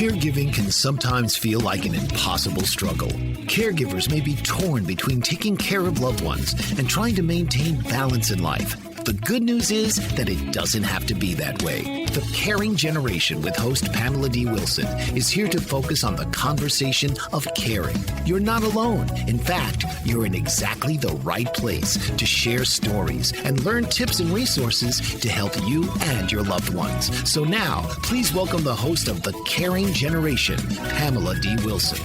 Caregiving can sometimes feel like an impossible struggle. Caregivers may be torn between taking care of loved ones and trying to maintain balance in life. The good news is that it doesn't have to be that way. The Caring Generation with host Pamela D. Wilson is here to focus on the conversation of caring. You're not alone. In fact, you're in exactly the right place to share stories and learn tips and resources to help you and your loved ones. So now, please welcome the host of The Caring Generation, Pamela D. Wilson.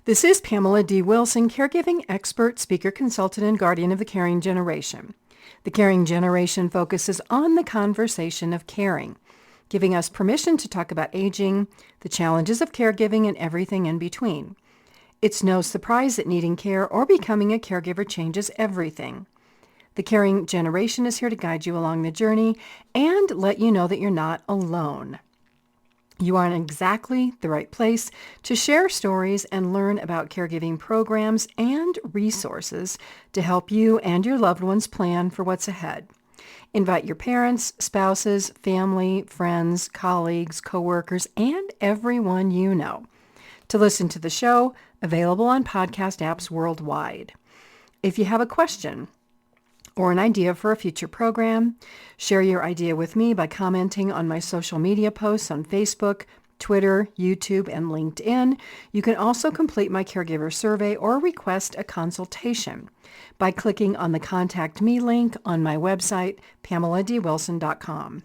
This is Pamela D. Wilson, caregiving expert, speaker, consultant, and guardian of the Caring Generation. The Caring Generation focuses on the conversation of caring, giving us permission to talk about aging, the challenges of caregiving, and everything in between. It's no surprise that needing care or becoming a caregiver changes everything. The Caring Generation is here to guide you along the journey and let you know that you're not alone. You are in exactly the right place to share stories and learn about caregiving programs and resources to help you and your loved ones plan for what's ahead. Invite your parents, spouses, family, friends, colleagues, coworkers, and everyone you know to listen to the show, available on podcast apps worldwide. If you have a question or an idea for a future program, share your idea with me by commenting on my social media posts on Facebook, Twitter, YouTube, and LinkedIn. You can also complete my caregiver survey or request a consultation by clicking on the Contact Me link on my website, PamelaDWilson.com.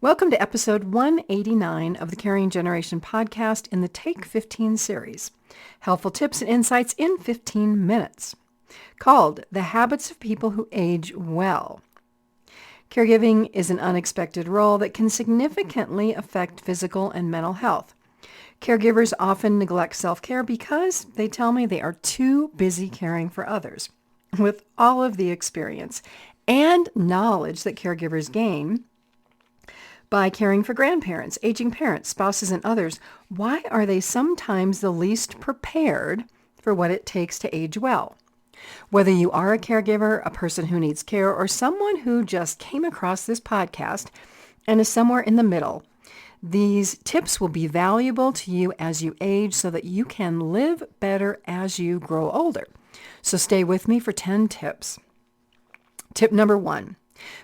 Welcome to episode 189 of the Caring Generation podcast in the Take 15 series, helpful tips and insights in 15 minutes. Called The Habits of People Who Age Well. Caregiving is an unexpected role that can significantly affect physical and mental health. Caregivers often neglect self-care because they tell me they are too busy caring for others. With all of the experience and knowledge that caregivers gain by caring for grandparents, aging parents, spouses, and others, why are they sometimes the least prepared for what it takes to age well? Whether you are a caregiver, a person who needs care, or someone who just came across this podcast and is somewhere in the middle, these tips will be valuable to you as you age so that you can live better as you grow older. So stay with me for 10 tips. Tip number 1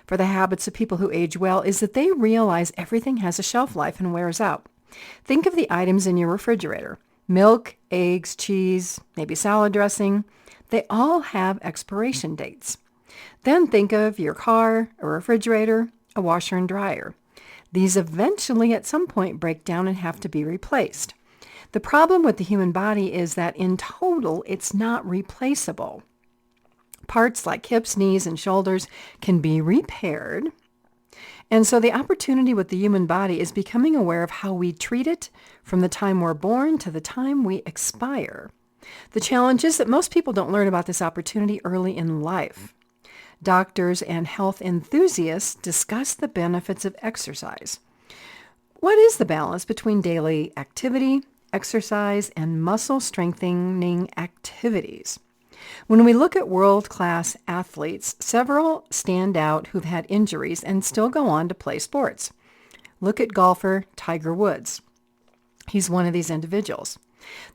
for the habits of people who age well is that they realize everything has a shelf life and wears out. Think of the items in your refrigerator: milk, eggs, cheese, maybe salad dressing. They all have expiration dates. Then think of your car, a refrigerator, a washer and dryer. These eventually at some point break down and have to be replaced. The problem with the human body is that in total, it's not replaceable. Parts like hips, knees, and shoulders can be repaired. And so the opportunity with the human body is becoming aware of how we treat it from the time we're born to the time we expire. The challenge is that most people don't learn about this opportunity early in life. Doctors and health enthusiasts discuss the benefits of exercise. What is the balance between daily activity, exercise, and muscle strengthening activities? When we look at world-class athletes, several stand out who've had injuries and still go on to play sports. Look at golfer Tiger Woods. He's one of these individuals.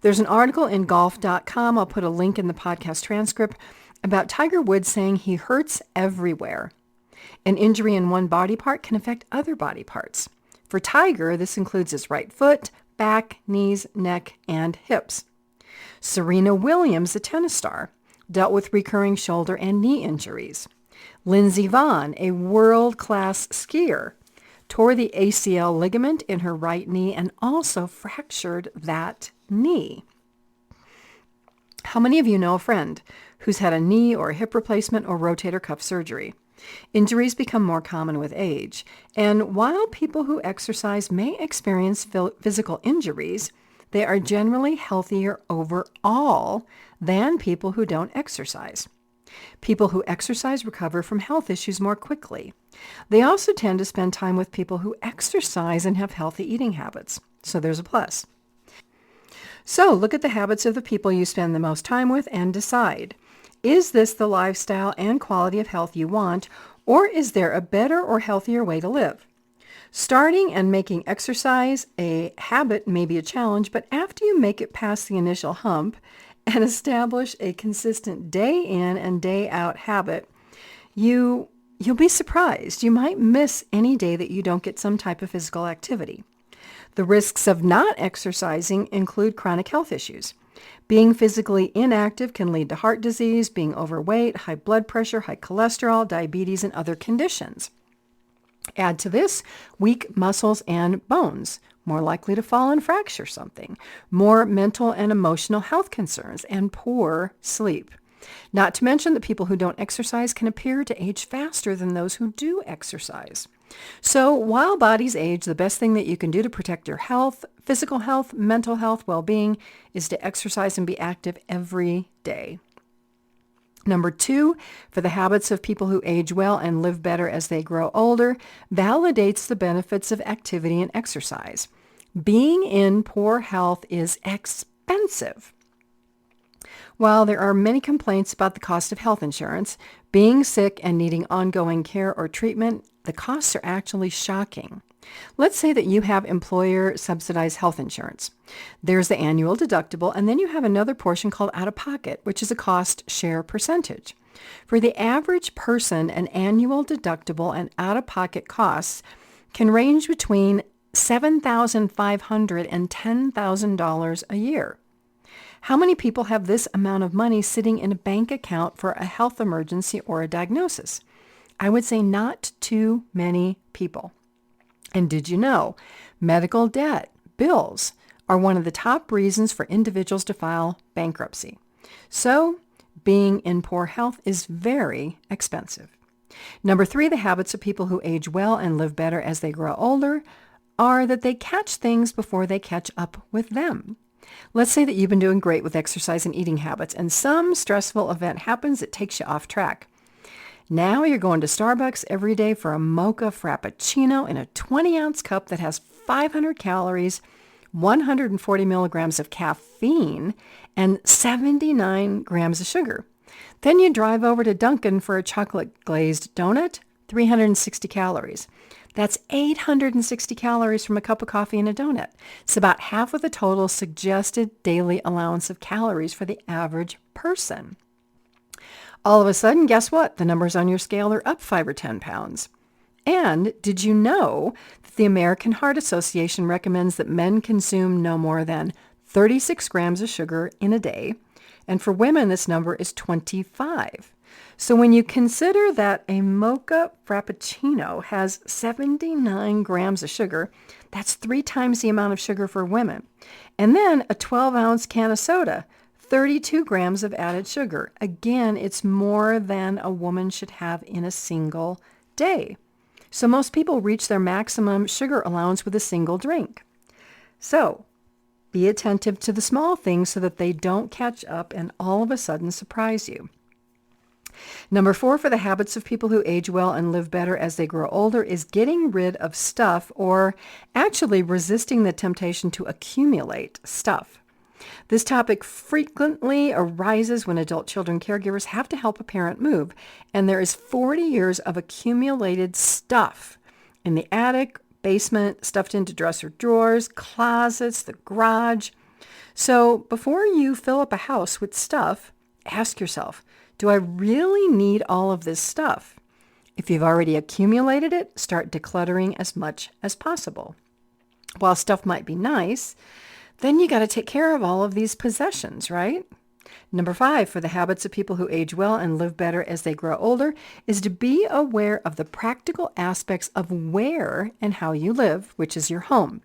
There's an article in golf.com, I'll put a link in the podcast transcript, about Tiger Woods saying he hurts everywhere. An injury in one body part can affect other body parts. For Tiger, this includes his right foot, back, knees, neck, and hips. Serena Williams, a tennis star, dealt with recurring shoulder and knee injuries. Lindsey Vonn, a world-class skier, tore the ACL ligament in her right knee and also fractured that knee. How many of you know a friend who's had a knee or a hip replacement or rotator cuff surgery? Injuries become more common with age, and while people who exercise may experience physical injuries, they are generally healthier overall than people who don't exercise. People who exercise recover from health issues more quickly. They also tend to spend time with people who exercise and have healthy eating habits, so there's a plus. So look at the habits of the people you spend the most time with and decide, is this the lifestyle and quality of health you want, or is there a better or healthier way to live? Starting and making exercise a habit may be a challenge, but after you make it past the initial hump and establish a consistent day in and day out habit, you'll be surprised. You might miss any day that you don't get some type of physical activity. The risks of not exercising include chronic health issues. Being physically inactive can lead to heart disease, being overweight, high blood pressure, high cholesterol, diabetes, and other conditions. Add to this weak muscles and bones, more likely to fall and fracture something, more mental and emotional health concerns, and poor sleep. Not to mention that people who don't exercise can appear to age faster than those who do exercise. So while bodies age, the best thing that you can do to protect your health, physical health, mental health, well-being, is to exercise and be active every day. Number 2, for the habits of people who age well and live better as they grow older, validates the benefits of activity and exercise. Being in poor health is expensive. While there are many complaints about the cost of health insurance, being sick and needing ongoing care or treatment, the costs are actually shocking. Let's say that you have employer-subsidized health insurance. There's the annual deductible, and then you have another portion called out-of-pocket, which is a cost share percentage. For the average person, an annual deductible and out-of-pocket costs can range between $7,500 and $10,000 a year. How many people have this amount of money sitting in a bank account for a health emergency or a diagnosis? I would say not too many people. And did you know medical debt, bills, are one of the top reasons for individuals to file bankruptcy? So being in poor health is very expensive. Number 3, the habits of people who age well and live better as they grow older are that they catch things before they catch up with them. Let's say that you've been doing great with exercise and eating habits, and some stressful event happens that takes you off track. Now you're going to Starbucks every day for a mocha frappuccino in a 20-ounce cup that has 500 calories, 140 milligrams of caffeine, and 79 grams of sugar. Then you drive over to Dunkin' for a chocolate-glazed donut, 360 calories. That's 860 calories from a cup of coffee and a donut. It's about half of the total suggested daily allowance of calories for the average person. All of a sudden, guess what? The numbers on your scale are up 5 or 10 pounds. And did you know that the American Heart Association recommends that men consume no more than 36 grams of sugar in a day, and for women this number is 25. So when you consider that a mocha frappuccino has 79 grams of sugar, that's 3 times the amount of sugar for women. And then a 12-ounce can of soda, 32 grams of added sugar. Again, it's more than a woman should have in a single day. So most people reach their maximum sugar allowance with a single drink. So be attentive to the small things so that they don't catch up and all of a sudden surprise you. Number 4 for the habits of people who age well and live better as they grow older is getting rid of stuff, or actually resisting the temptation to accumulate stuff. This topic frequently arises when adult children caregivers have to help a parent move, and there is 40 years of accumulated stuff in the attic, basement, stuffed into dresser drawers, closets, the garage. So before you fill up a house with stuff, ask yourself, do I really need all of this stuff? If you've already accumulated it, start decluttering as much as possible. While stuff might be nice, then you got to take care of all of these possessions, right? Number 5 for the habits of people who age well and live better as they grow older is to be aware of the practical aspects of where and how you live, which is your home.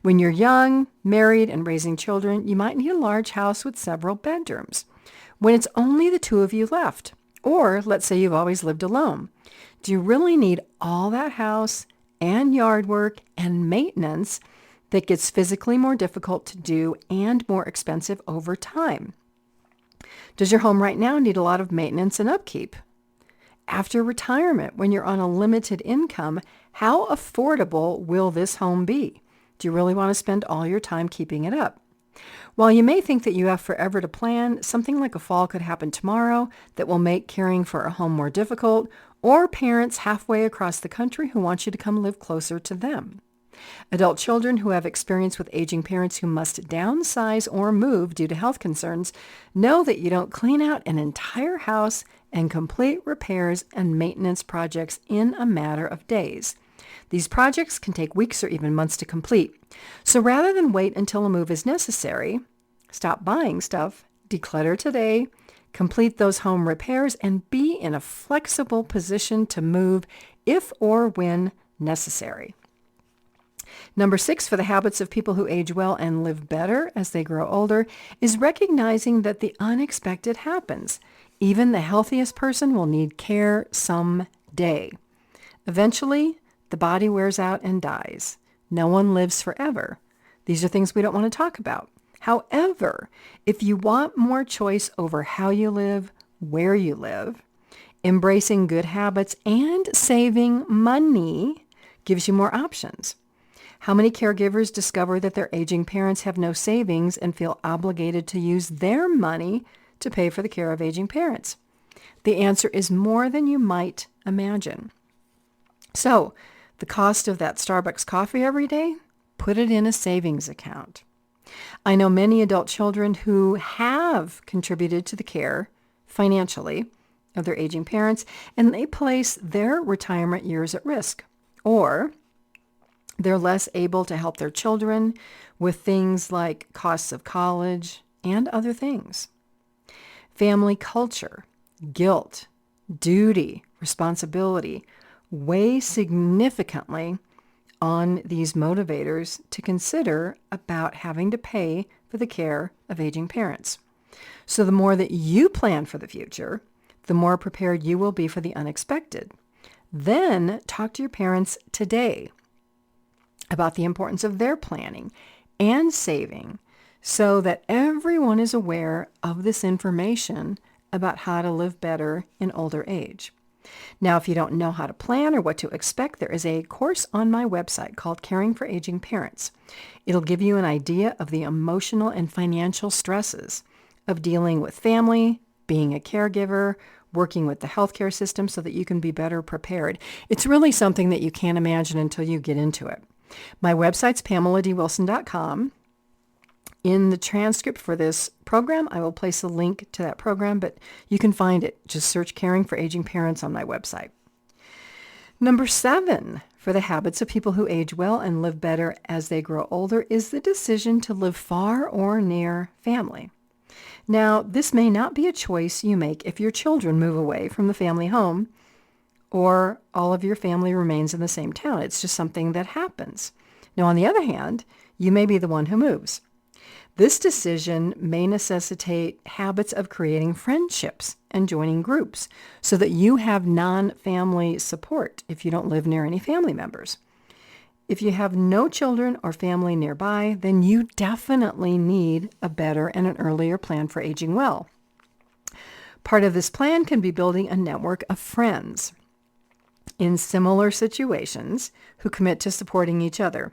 When you're young, married, and raising children, you might need a large house with several bedrooms. When it's only the 2 of you left, or let's say you've always lived alone, do you really need all that house and yard work and maintenance that gets physically more difficult to do and more expensive over time? Does your home right now need a lot of maintenance and upkeep? After retirement, when you're on a limited income, how affordable will this home be? Do you really want to spend all your time keeping it up? While you may think that you have forever to plan, something like a fall could happen tomorrow that will make caring for a home more difficult, or parents halfway across the country who want you to come live closer to them. Adult children who have experience with aging parents who must downsize or move due to health concerns know that you don't clean out an entire house and complete repairs and maintenance projects in a matter of days. These projects can take weeks or even months to complete. So rather than wait until a move is necessary, stop buying stuff, declutter today, complete those home repairs, and be in a flexible position to move if or when necessary. Number 6 for the habits of people who age well and live better as they grow older is recognizing that the unexpected happens. Even the healthiest person will need care someday. Eventually, the body wears out and dies. No one lives forever. These are things we don't want to talk about. However, if you want more choice over how you live, where you live, embracing good habits and saving money gives you more options. How many caregivers discover that their aging parents have no savings and feel obligated to use their money to pay for the care of aging parents? The answer is more than you might imagine. So, the cost of that Starbucks coffee every day, put it in a savings account. I know many adult children who have contributed to the care financially of their aging parents, and they place their retirement years at risk, or they're less able to help their children with things like costs of college and other things. Family culture, guilt, duty, responsibility weigh significantly on these motivators to consider about having to pay for the care of aging parents. So the more that you plan for the future, the more prepared you will be for the unexpected. Then talk to your parents today about the importance of their planning and saving so that everyone is aware of this information about how to live better in older age. Now, if you don't know how to plan or what to expect, there is a course on my website called Caring for Aging Parents. It'll give you an idea of the emotional and financial stresses of dealing with family, being a caregiver, working with the healthcare system so that you can be better prepared. It's really something that you can't imagine until you get into it. My website's PamelaDWilson.com. In the transcript for this program, I will place a link to that program, but you can find it. Just search Caring for Aging Parents on my website. Number 7 for the habits of people who age well and live better as they grow older is the decision to live far or near family. Now, this may not be a choice you make if your children move away from the family home or all of your family remains in the same town. It's just something that happens. Now, on the other hand, you may be the one who moves. This decision may necessitate habits of creating friendships and joining groups so that you have non-family support if you don't live near any family members. If you have no children or family nearby, then you definitely need a better and an earlier plan for aging well. Part of this plan can be building a network of friends in similar situations who commit to supporting each other.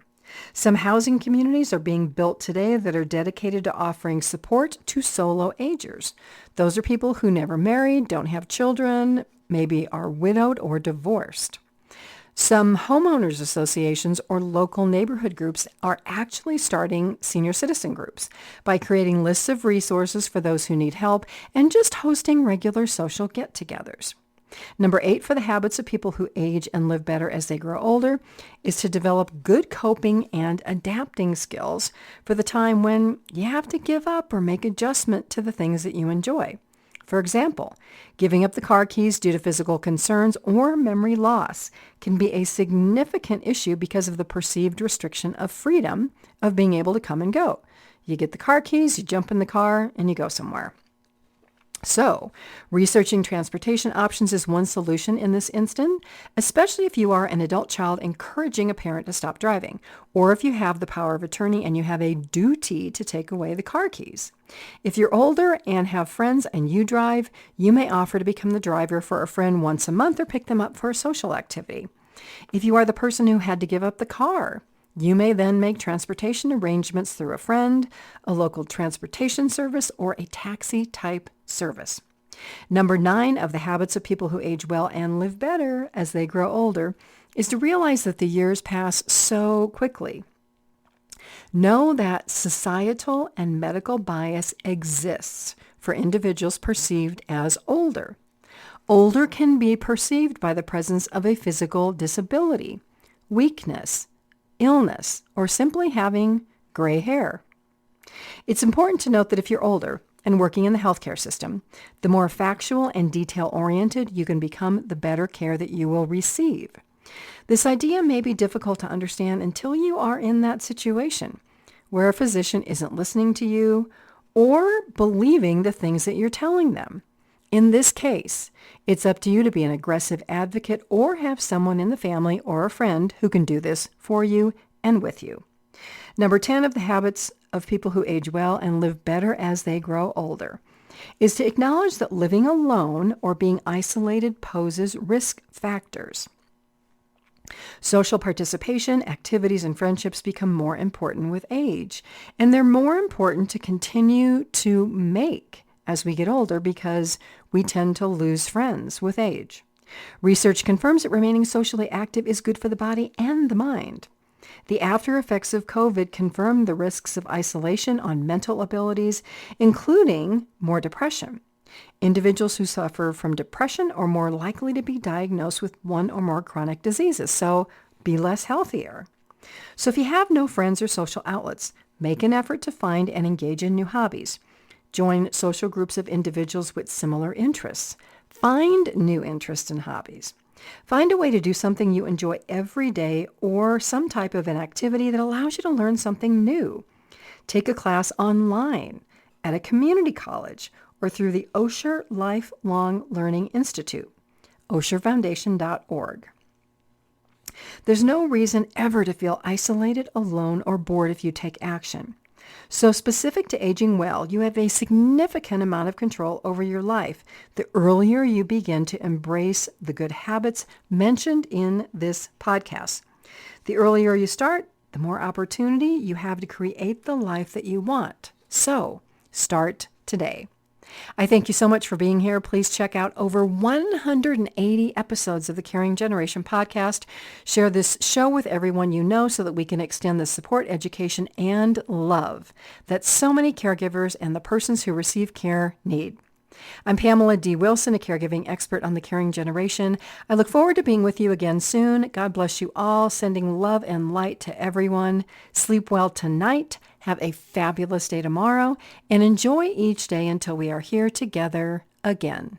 Some housing communities are being built today that are dedicated to offering support to solo agers. Those are people who never married, don't have children, maybe are widowed or divorced. Some homeowners associations or local neighborhood groups are actually starting senior citizen groups by creating lists of resources for those who need help and just hosting regular social get-togethers. Number 8 for the habits of people who age and live better as they grow older is to develop good coping and adapting skills for the time when you have to give up or make adjustment to the things that you enjoy. For example, giving up the car keys due to physical concerns or memory loss can be a significant issue because of the perceived restriction of freedom of being able to come and go. You get the car keys, you jump in the car, and you go somewhere. So, researching transportation options is one solution in this instant, especially if you are an adult child encouraging a parent to stop driving, or if you have the power of attorney and you have a duty to take away the car keys. If you're older and have friends and you drive, you may offer to become the driver for a friend once a month or pick them up for a social activity. If you are the person who had to give up the car, you may then make transportation arrangements through a friend, a local transportation service, or a taxi-type service. Number 9 of the habits of people who age well and live better as they grow older is to realize that the years pass so quickly. Know that societal and medical bias exists for individuals perceived as older. Older can be perceived by the presence of a physical disability, weakness, illness, or simply having gray hair. It's important to note that if you're older and working in the healthcare system, the more factual and detail-oriented you can become, the better care that you will receive. This idea may be difficult to understand until you are in that situation where a physician isn't listening to you or believing the things that you're telling them. In this case, it's up to you to be an aggressive advocate or have someone in the family or a friend who can do this for you and with you. Number 10 of the habits of people who age well and live better as they grow older is to acknowledge that living alone or being isolated poses risk factors. Social participation, activities, and friendships become more important with age, and they're more important to continue to make as we get older because we tend to lose friends with age. Research confirms that remaining socially active is good for the body and the mind. The after effects of COVID confirm the risks of isolation on mental abilities, including more depression. Individuals who suffer from depression are more likely to be diagnosed with one or more chronic diseases, so be less healthier. So if you have no friends or social outlets, make an effort to find and engage in new hobbies. Join social groups of individuals with similar interests. Find new interests and hobbies. Find a way to do something you enjoy every day or some type of an activity that allows you to learn something new. Take a class online, at a community college, or through the Osher Lifelong Learning Institute, osherfoundation.org. There's no reason ever to feel isolated, alone, or bored if you take action. So specific to aging well, you have a significant amount of control over your life the earlier you begin to embrace the good habits mentioned in this podcast. The earlier you start, the more opportunity you have to create the life that you want. So start today. I thank you so much for being here. Please check out over 180 episodes of the Caring Generation podcast. Share this show with everyone you know so that we can extend the support, education, and love that so many caregivers and the persons who receive care need. I'm Pamela D. Wilson, a caregiving expert on the Caring Generation. I look forward to being with you again soon. God bless you all, sending love and light to everyone. Sleep well tonight. Have a fabulous day tomorrow, and enjoy each day until we are here together again.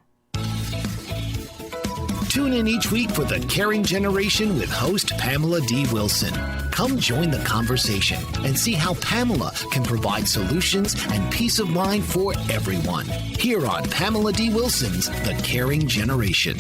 Tune in each week for the Caring Generation with host Pamela D. Wilson. Come join the conversation and see how Pamela can provide solutions and peace of mind for everyone. Here on Pamela D. Wilson's The Caring Generation.